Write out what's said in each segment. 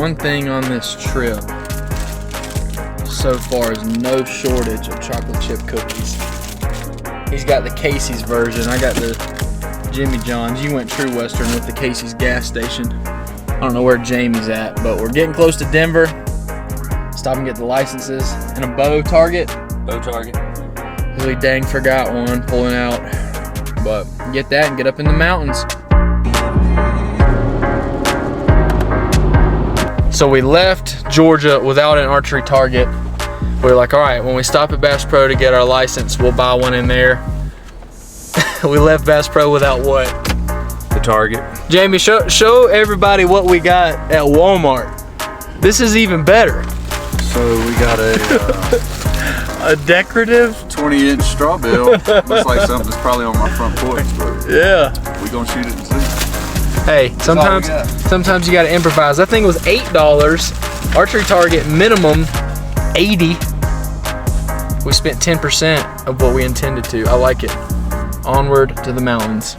one thing on this trip so far is no shortage of chocolate chip cookies. He's got the Casey's version. I got the Jimmy John's. You went True Western with the Casey's gas station. I don't know where Jamie's at, but we're getting close to Denver. Stop and get the licenses and a bow target. Bow target. We dang forgot one pulling out, but get that and get up in the mountains. So we left Georgia without an archery target. We were like, all right, when we stop at Bass Pro to get our license, we'll buy one in there. We left Bass Pro without what? The target. Jamie, show everybody what we got at Walmart. This is even better. So we got a A decorative 20-inch straw bill. Looks like something that's probably on my front porch, but yeah. we gonna shoot it and see. Hey, sometimes you gotta improvise. That thing was $8. Archery target minimum 80. We spent 10% of what we intended to. I like it. Onward to the mountains.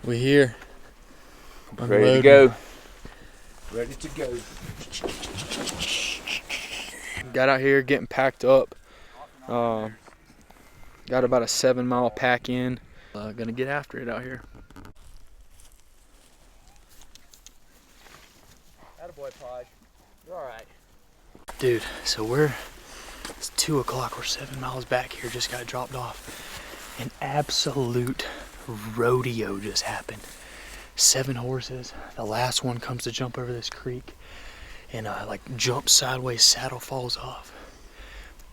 We here. Ready to go. Ready to go. Got out here getting packed up. Got about a 7-mile pack in. Gonna get after it out here. Attaboy, Podge. You're alright. Dude, so it's 2 o'clock. We're 7 miles back here. Just got dropped off. An absolute rodeo just happened. 7 horses. The last one comes to jump over this creek and like jumps sideways, saddle falls off,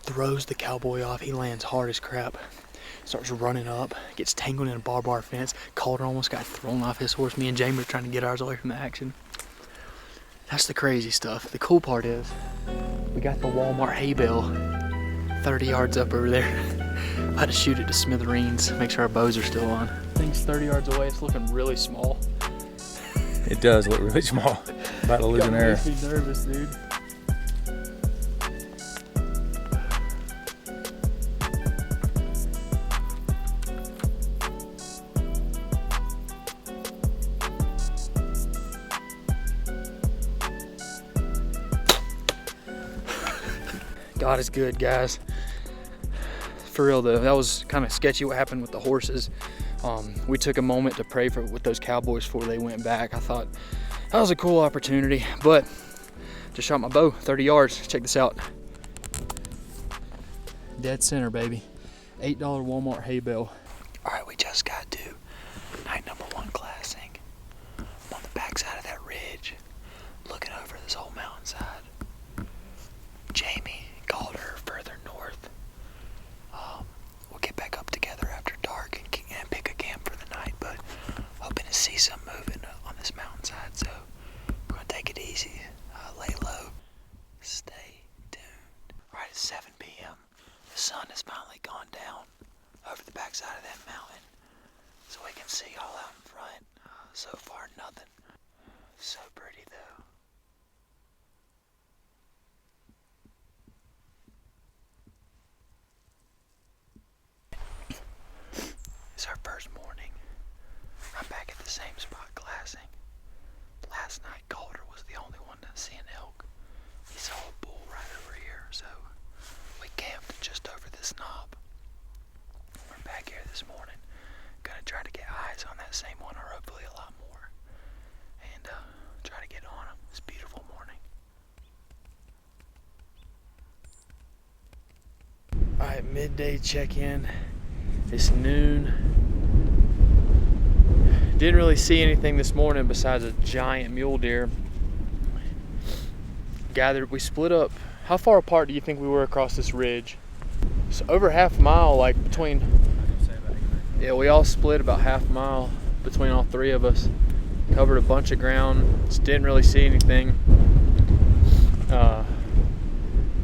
throws the cowboy off. He lands hard as crap, starts running up, gets tangled in a barbed wire fence. Calder almost got thrown off his horse. Me and Jamie were trying to get ours away from the action. That's the crazy stuff. The cool part is we got the Walmart hay bale 30 yards up over there. I had to shoot it to smithereens, make sure our bows are still on. Thing's 30 yards away. It's looking really small. It does look really small. About to lose an arrow. Makes me nervous, dude. God is good, guys. For real though, that was kind of sketchy what happened with the horses. We took a moment to pray with those cowboys before they went back. I thought that was a cool opportunity, but just shot my bow 30 yards. Check this out. Dead center, baby. $8 Walmart hay bale. All right, we just got to night number 1 glassing. I'm on the backside of that ridge, looking over this whole mountainside. Jamie, Calder further north. We'll get back up together after dark and pick a camp for the night, but hoping to see some moving on this mountainside, so we're gonna take it easy, lay low, stay tuned. All right, it's 7 p.m. The sun has finally gone down over the backside of that mountain, so we can see all out in front. So far, nothing. So pretty though. It's our first morning. I'm back at the same spot glassing. Last night, Calder was the only one to see an elk. He saw a bull right over here, so we camped just over this knob. We're back here this morning. Gonna try to get eyes on that same one, or hopefully a lot more, and try to get on them. It's a beautiful morning. All right, midday check-in. It's noon. Didn't really see anything this morning besides a giant mule deer. We split up. How far apart do you think we were across this ridge? So over half a mile, like between. Yeah, we all split about half a mile between all 3 of us. Covered a bunch of ground. Just didn't really see anything.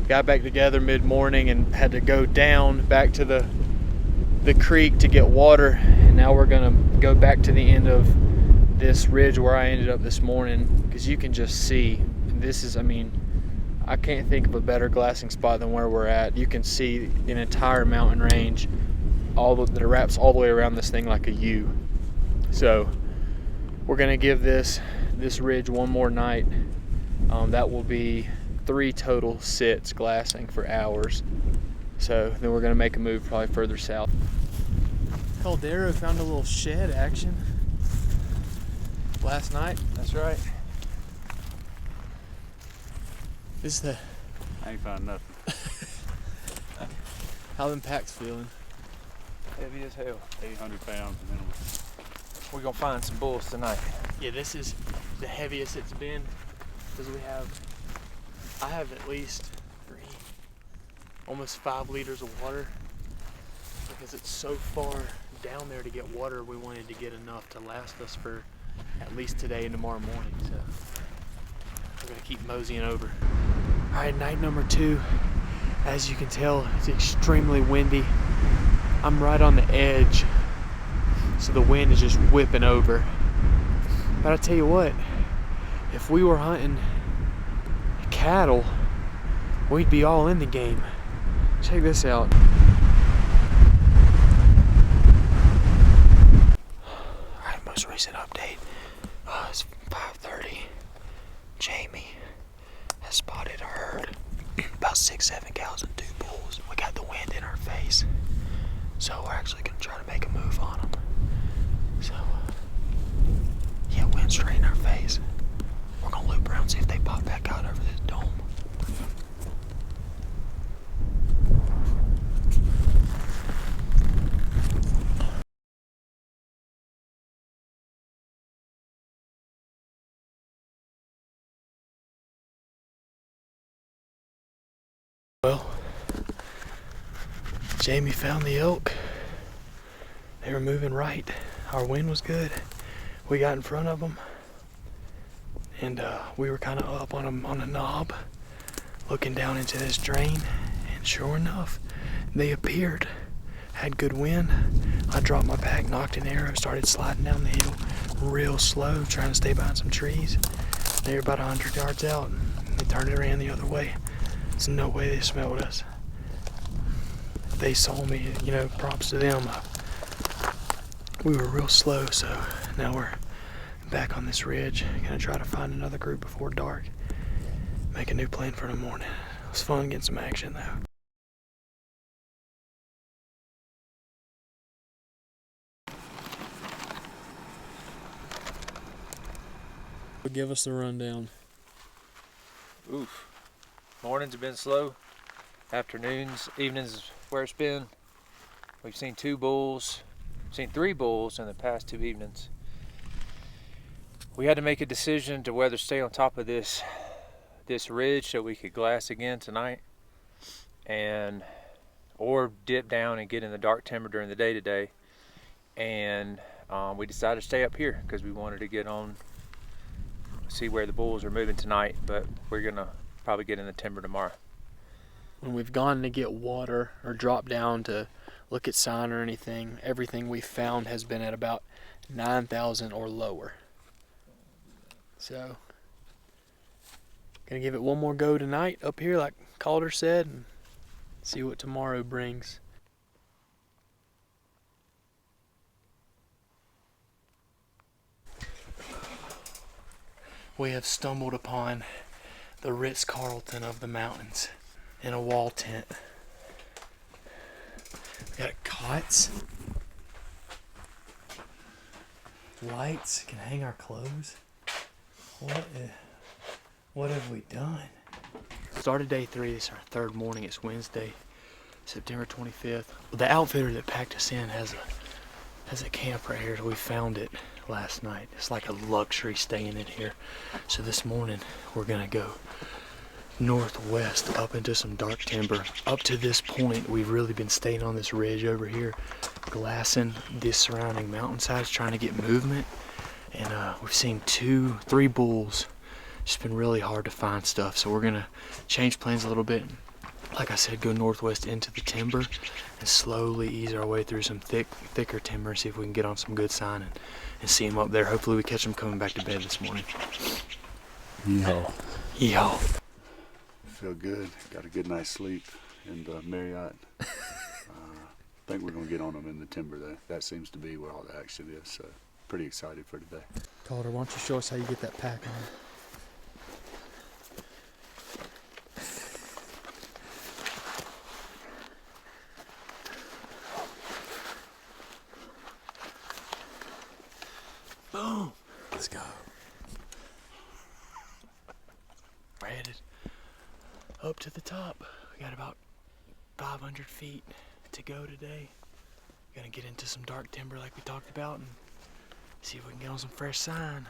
Got back together mid-morning and had to go down back to the creek to get water, and now we're gonna go back to the end of this ridge where I ended up this morning, because you can just see this is, I mean, I can't think of a better glassing spot than where we're at. You can see an entire mountain range that wraps all the way around this thing like a U. So we're gonna give this ridge one more night. That will be 3 total sits glassing for hours. So then we're gonna make a move probably further south. Calder found a little shed action last night. That's right. This is the. I ain't found nothing. How them packs feeling? Heavy as hell. 800 pounds minimum. We're gonna find some bulls tonight. Yeah, this is the heaviest it's been because I have at least almost 5 liters of water because it's so far down there to get water. We wanted to get enough to last us for at least today and tomorrow morning. So we're gonna keep moseying over. All right, night number 2. As you can tell, it's extremely windy. I'm right on the edge, so the wind is just whipping over. But I tell you what, if we were hunting cattle, we'd be all in the game. Check this out. Alright, most recent update. It's 5:30. Jamie has spotted a herd. About 6-7 cows and 2 bulls. We got the wind in our face. So we're actually gonna try to make a move on them. So, yeah, wind straight in our face. We're gonna loop around, see if they pop back out over this dome. Well, Jamie found the elk. They were moving right. Our wind was good. We got in front of them, and we were kind of up on a knob, looking down into this drain. And sure enough, they appeared. Had good wind. I dropped my pack, knocked an arrow, started sliding down the hill, real slow, trying to stay behind some trees. They were about 100 yards out. They turned and ran the other way. There's no way they smelled us. They saw me, you know, props to them. We were real slow, so now we're back on this ridge. Gonna try to find another group before dark. Make a new plan for the morning. It was fun getting some action though. Give us the rundown. Oof. Mornings have been slow. Afternoons, evenings is where it's been. We've seen 2 bulls, seen 3 bulls in the past 2 evenings. We had to make a decision to whether stay on top of this ridge so we could glass again tonight, or dip down and get in the dark timber during the day today. And we decided to stay up here because we wanted to get on, see where the bulls are moving tonight, but we're gonna probably get in the timber tomorrow. When we've gone to get water or drop down to look at sign or anything, everything we found has been at about 9,000 or lower. So, gonna give it one more go tonight up here like Calder said and see what tomorrow brings. We have stumbled upon the Ritz-Carlton of the mountains in a wall tent. We got cots, lights, can hang our clothes. What have we done? Started day 3, this is our 3rd morning. It's Wednesday, September 25th. The outfitter that packed us in has a camp right here. We found it last night. It's like a luxury staying in here. So this morning we're gonna go northwest up into some dark timber. Up to this point we've really been staying on this ridge over here, glassing these surrounding mountainsides, trying to get movement. And we've seen 2-3 bulls. It's been really hard to find stuff, so we're gonna change plans a little bit. Like I said, go northwest into the timber and slowly ease our way through some thicker timber and see if we can get on some good sign and see them up there. Hopefully we catch them coming back to bed this morning. Yeehaw. Yeehaw. feel good. Got a good night's sleep in the Marriott. I think we're going to get on them in the timber, though. That seems to be where all the action is, so pretty excited for today. Calder, why don't you show us how you get that pack on? Boom! Let's go. We're headed up to the top. We got about 500 feet to go today. Gonna get into some dark timber like we talked about and see if we can get on some fresh sign.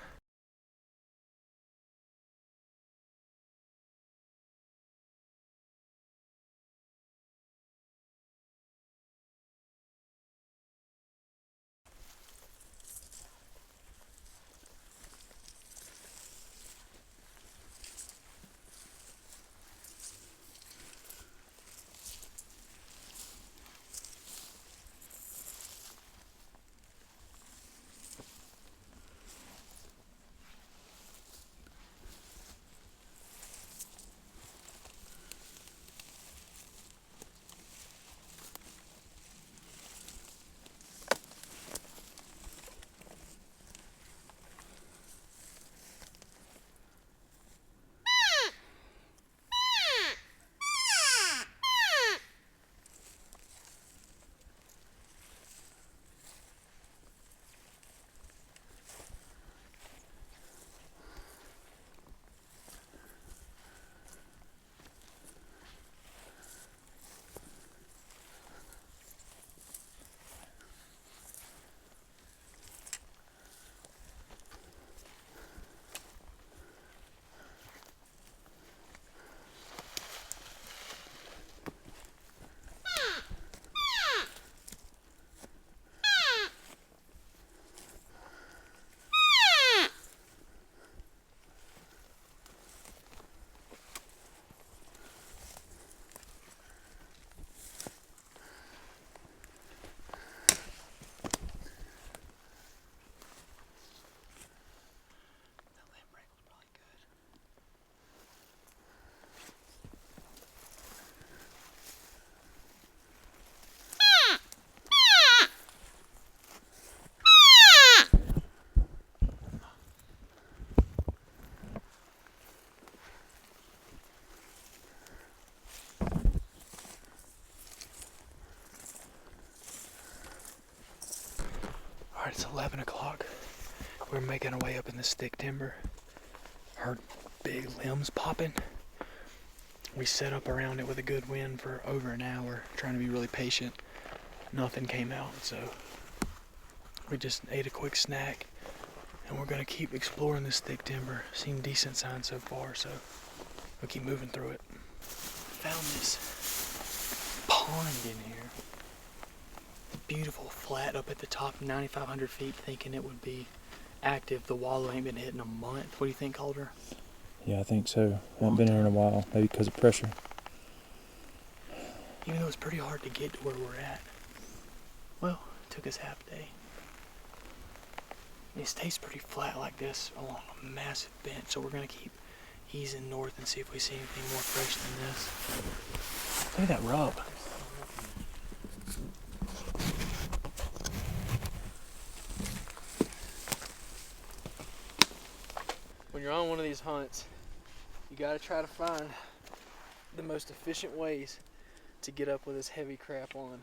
Alright, it's 11 o'clock. We're making our way up in this thick timber. Heard big limbs popping. We set up around it with a good wind for over an hour, trying to be really patient. Nothing came out, so we just ate a quick snack, and we're gonna keep exploring this thick timber. Seen decent signs so far, so we'll keep moving through it. Found this pond in here. Beautiful flat up at the top, 9,500 feet, thinking it would be active. The wallow ain't been hit in a month. What do you think, Calder? Yeah, I think so. Haven't been here in a while, maybe because of pressure. Even though it's pretty hard to get to where we're at. Well, it took us half a day. It stays pretty flat like this along a massive bench, so we're gonna keep easing north and see if we see anything more fresh than this. Look at that rub. When you're on one of these hunts, you gotta try to find the most efficient ways to get up with this heavy crap on.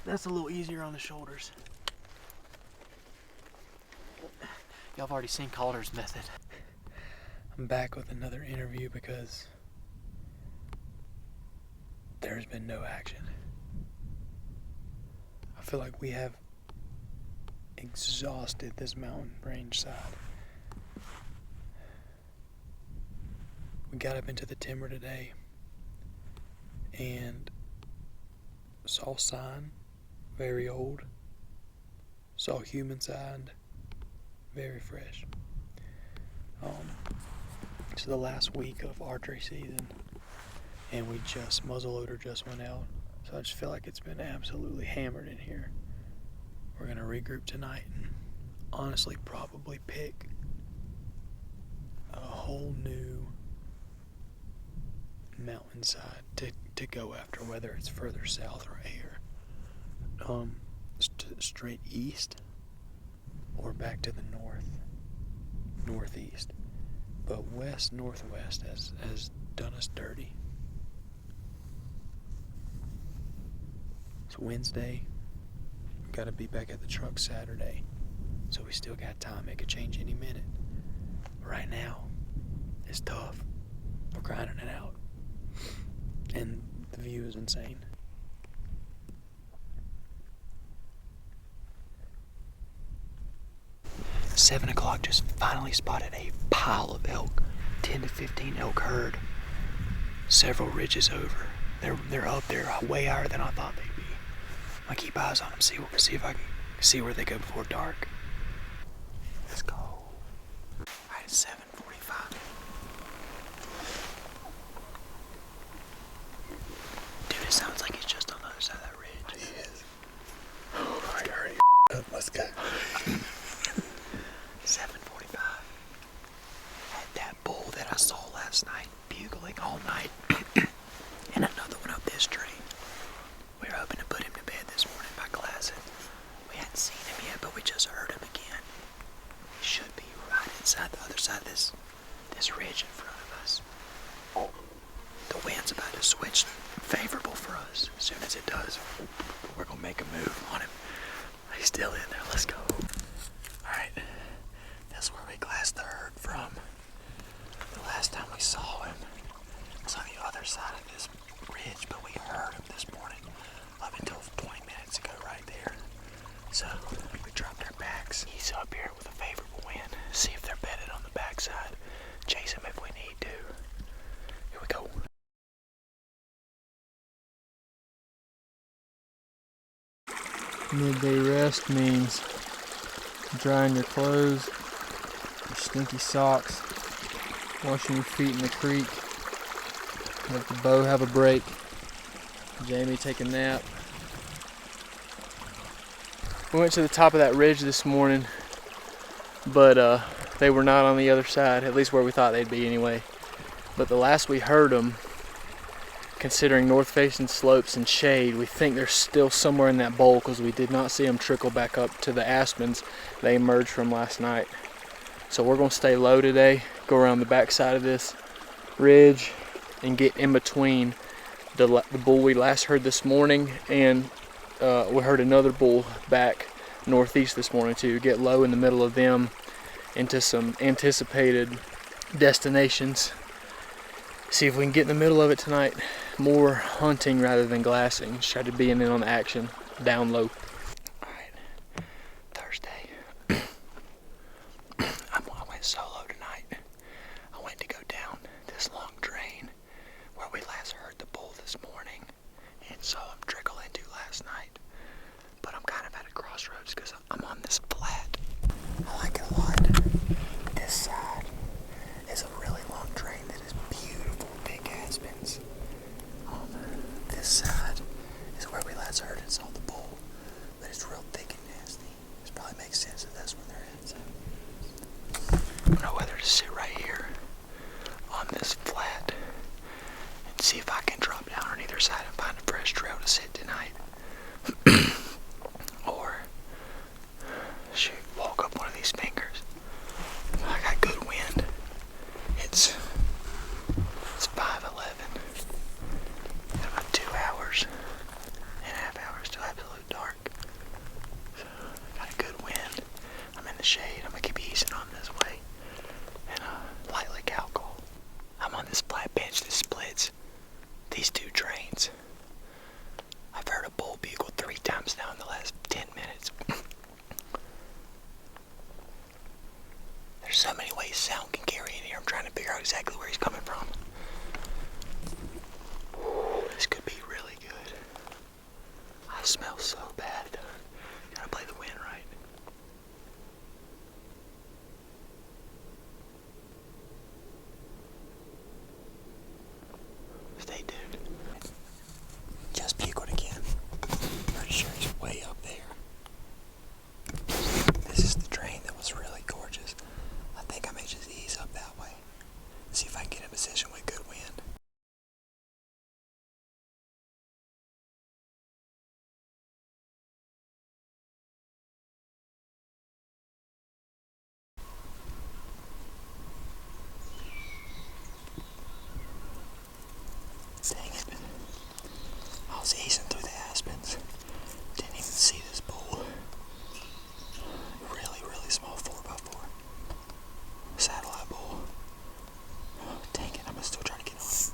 That's a little easier on the shoulders. Y'all have already seen Calder's method. I'm back with another interview because there's been no action. I feel like we have exhausted this mountain range side. We got up into the timber today and saw sign, very old. Saw human sign, very fresh. It's the last week of archery season, and muzzleloader just went out, so I just feel like it's been absolutely hammered in here. we're gonna regroup tonight and honestly probably pick a whole new mountainside to go after, whether it's further south or here. Straight east or back to the northeast. But west-northwest has done us dirty. It's Wednesday. Gotta be back at the truck Saturday. So we still got time. It could change any minute. But right now, it's tough. We're grinding it out. And the view is insane. At 7 o'clock, just finally spotted a pile of elk. 10 to 15 elk herd. Several ridges over. They're up there way higher than I thought they'd be. I keep eyes on them, see if I can see where they go before dark. Let's go. Alright, it's 7:45. Dude, it sounds like he's just on the other side of that ridge. He is. Alright, hurry up, let's go. 7:45. Had that bull that I saw last night bugling all night. And another one up this tree. We were hoping to put him to bed this morning by glassing. We hadn't seen him yet, but we just heard him again. He should be right inside the other side of this ridge in front of us. The wind's about to switch favorable for us. As soon as it does, we're gonna make a move on him. He's still in there. Let's go. Alright. That's where we glassed the herd from. The last time we saw him was on the other side of this ridge, but we heard him this morning up until 20 minutes ago right there. So we dropped our backs. He's up here with a favorable wind. See if they're bedded on the backside. Chase him if we need to. Here we go. Midday rest means drying your clothes, your stinky socks, washing your feet in the creek, let the bow have a break, Jamie take a nap. We went to the top of that ridge this morning, but they were not on the other side, at least where we thought they'd be anyway. But the last we heard them, considering north-facing slopes and shade, we think they're still somewhere in that bowl because we did not see them trickle back up to the aspens they emerged from last night. So we're going to stay low today, go around the back side of this ridge and get in between the bull we last heard this morning and we heard another bull back northeast this morning too. Get low in the middle of them into some anticipated destinations. See if we can get in the middle of it tonight. More hunting rather than glassing. Just try to be in on the action, down low. Alright, Thursday. I went solo tonight. I went to go down this long drain where we last heard the bull this morning and saw him trickle into last night. But I'm kind of at a crossroads because I'm on this flat. I like it a lot. This side is a really long drain that is beautiful, big aspens. This side is where we last heard and saw the bull, but it's real thick and nasty. This probably makes sense that that's where they're at. So I don't know whether to sit right here on this flat and see if I can drop down on either side and find a fresh trail to sit tonight, or shoot, walk up one of these fingers. I got good wind. It's 5:11. Got about 2 hours and a half hours till absolute dark. So got a good wind. I'm in the shade. I'm gonna keep easing on this way and lightly cow call. I'm on this flat bench that splits. These two was easing through the aspens. Didn't even see this bull. Really, really small 4x4. Satellite bull. Oh, dang it, I'm gonna still try to get on it.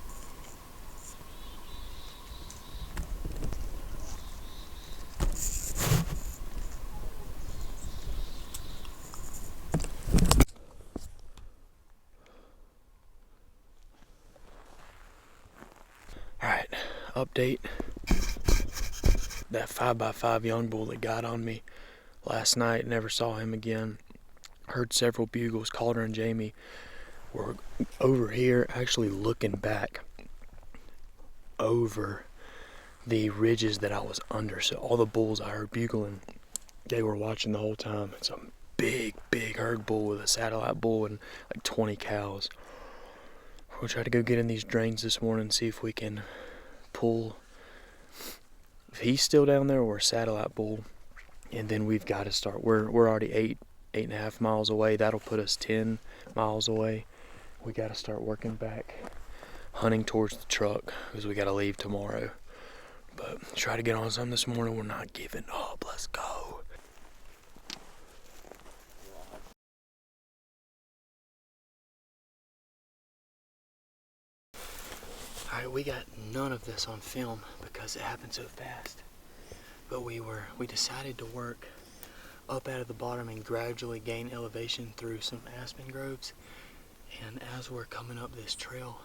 Alright, update. That 5x5 young bull that got on me last night, never saw him again. Heard several bugles. Calder and Jamie were over here actually looking back over the ridges that I was under. So all the bulls I heard bugling, they were watching the whole time. It's a big, big herd bull with a satellite bull and like 20 cows. We'll try to go get in these drains this morning and see if we can pull, if he's still down there, or a satellite bull. And then we've got to start, we're already 8.5 miles away. That'll put us 10 miles away. We got to start working back, hunting towards the truck, because we got to leave tomorrow. But try to get on some this morning. We're not giving up. Let's go. Alright, we got none of this on film because it happened so fast. But we decided to work up out of the bottom and gradually gain elevation through some aspen groves. And as we're coming up this trail,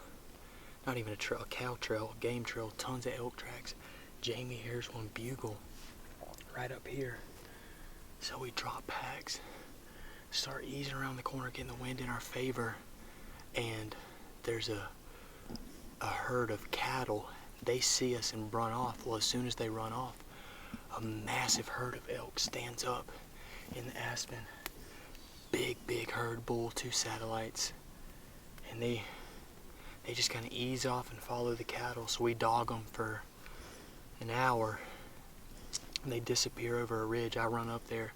not even a trail, a cow trail, game trail, tons of elk tracks, Jamie hears one bugle right up here. So we drop packs, start easing around the corner, getting the wind in our favor, and there's a herd of cattle. They see us and run off. Well, as soon as they run off, a massive herd of elk stands up in the aspen. Big, big herd bull, 2 satellites. And they just kind of ease off and follow the cattle. So we dog them for an hour. And they disappear over a ridge. I run up there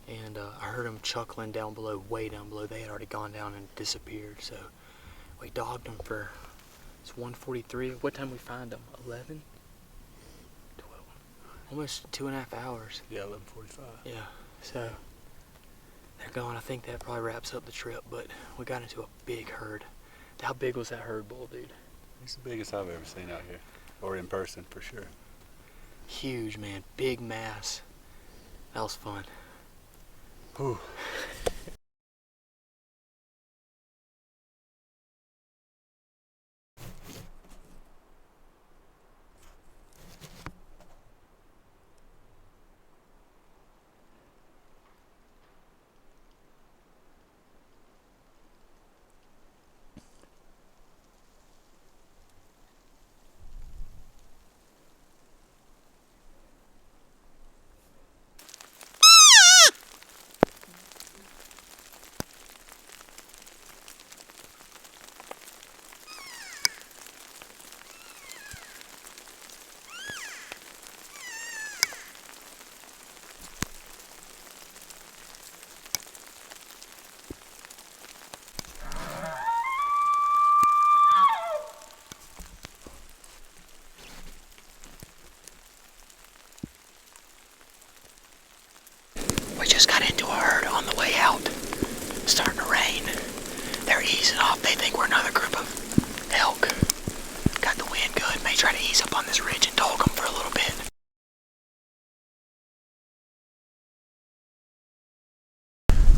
and I heard them chuckling down below, way down below. They had already gone down and disappeared. So we dogged them for, it's 1:43. What time we find them? 11? 12. Almost 2.5 hours. Yeah, 11:45. Yeah, so they're gone. I think that probably wraps up the trip, but we got into a big herd. How big was that herd bull, dude? It's the biggest I've ever seen out here, or in person for sure. Huge, man. Big mass. That was fun. Whew. We just got into a herd on the way out. It's starting to rain. They're easing off. They think we're another group of elk. Got the wind good. May try to ease up on this ridge and dog them for a little bit.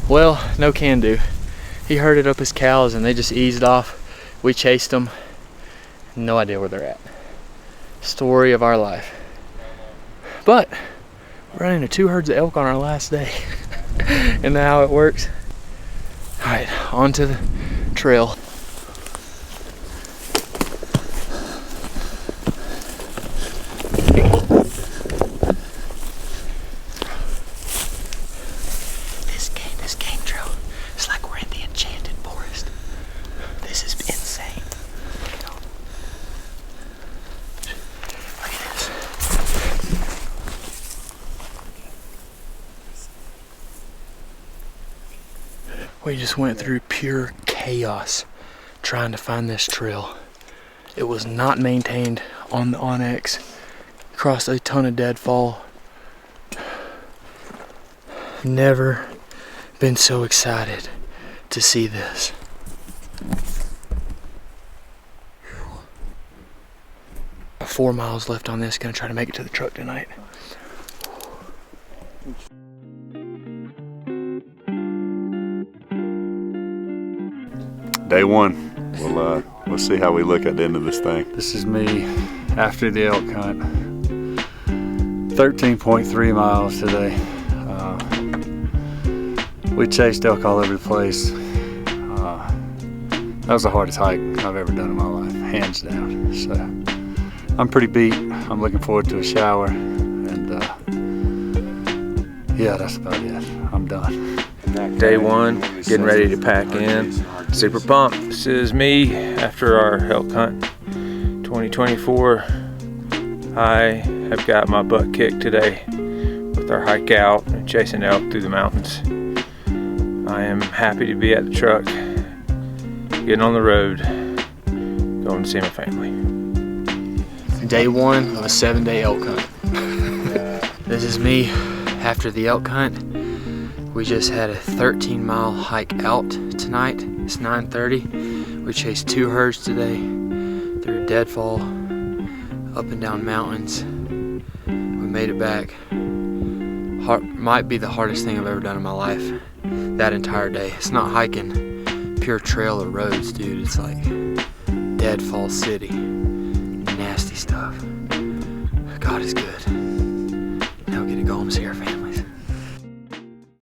Well, no can do. He herded up his cows and they just eased off. We chased them. No idea where they're at. Story of our life. But we're running into 2 herds of elk on our last day. Isn't that how it works? Alright, on to the trail. This game trail is like we're in the enchanted forest. This is insane. Look at this. We just went through pure chaos trying to find this trail. It was not maintained on the Onyx. crossed a ton of deadfall. Never been so excited to see this. 4 miles left on this. Gonna try to make it to the truck tonight. Day one. We'll see how we look at the end of this thing. This is me after the elk hunt. 13.3 miles today. We chased elk all over the place. That was the hardest hike I've ever done in my life, hands down. So I'm pretty beat. I'm looking forward to a shower, and yeah, that's about it. I'm done. Day one, getting ready to pack in. Super pumped. This is me after our elk hunt 2024. I have got my butt kicked today with our hike out and chasing elk through the mountains. I am happy to be at the truck, getting on the road, going to see my family. Day one of a 7-day elk hunt. This is me after the elk hunt. We just had a 13-mile hike out tonight. It's 9:30. We chased 2 herds today through deadfall, up and down mountains. We made it back. Might be the hardest thing I've ever done in my life. That entire day. It's not hiking pure trail or roads, dude. It's like deadfall city. Nasty stuff. God is good. Now get it going, see our family.